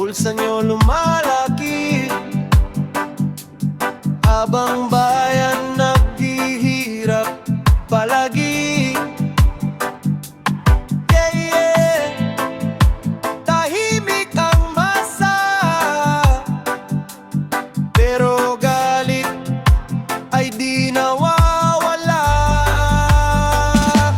bulsa nyo lumalaki, habang bayan naghihirap palagi. Yeah, yeah. Tahimik ang masa, pero galit ay di nawawala.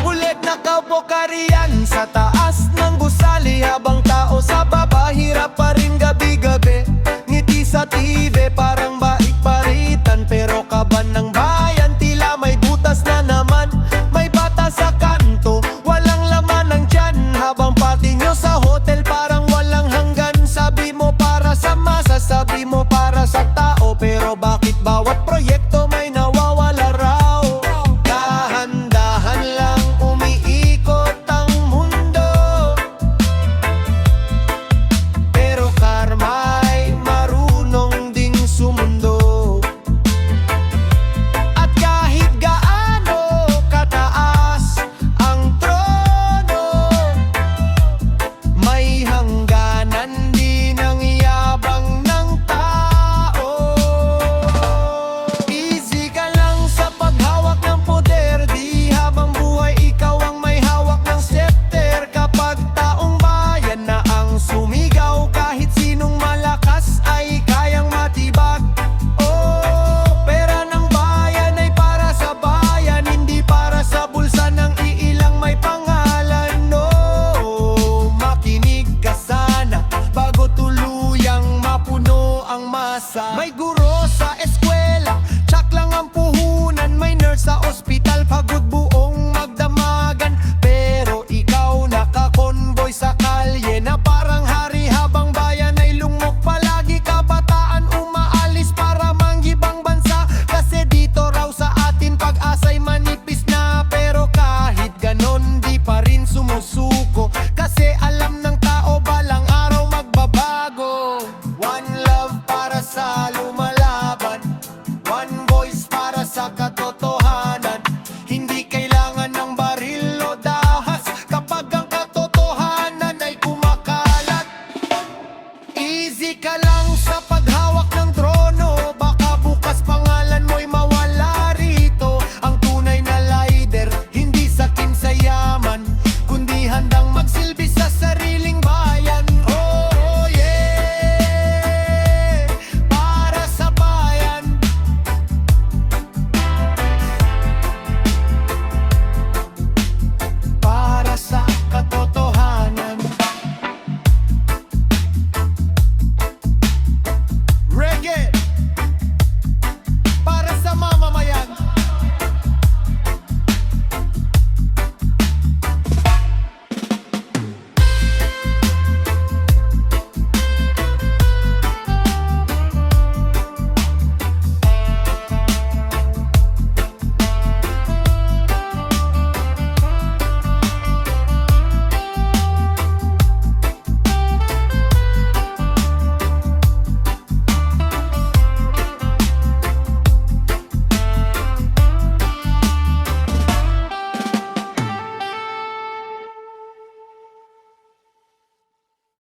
Ulit nakabokarian sa taas ng gusali, habang tao sa baba hirap pa rin gabi-gabi. Ngiti sa TV parang baik-paritan, pero kaban ng bayan tila may butas na naman. May bata sa kanto, walang laman ng tiyan, habang pati nyo sa hotel parang walang hanggan. Sabi mo para sa masa, sabi mo para sa tao, pero bakit bawat proyekto may nawawala raw? Dahan-dahan lang umiikot ang mundo, pero karma'y marunong ding sumundo. At kahit gaano kataas ang trono, may hangganan din ang yabang ng tao. Easy ka lang sa paghawak ng poder, di habang buhay ikaw ang may hawak ng scepter. Kapag taong bayan na ang sumigaw, kahit sinong malakas ay kayang matibag. Oh, pera ng bayan ay para sa bayan, hindi para sa bulsa ng iilang may pangalan. No, makinig ka sana bago tuluyang mapuno ang masa. May guro sa eskwela, tsak lang ang puhunan. May nurse sa ospital, pagod buong magdamagan. Pero ikaw nakakonvoy sa kalye na parang hari, habang bayan ay lungmok palagi. Kabataan umaalis para manggibang bansa, kasi dito raw sa atin pag-asa'y manipis na. Pero kahit ganon di pa rin sumusuko, kasi alam ng tao balang araw magbabago. One love para sa lumalaban, one voice para sa katotohanan. Hindi kailangan ng baril o dahas kapag ang katotohanan ay kumakalat. Easy ka lang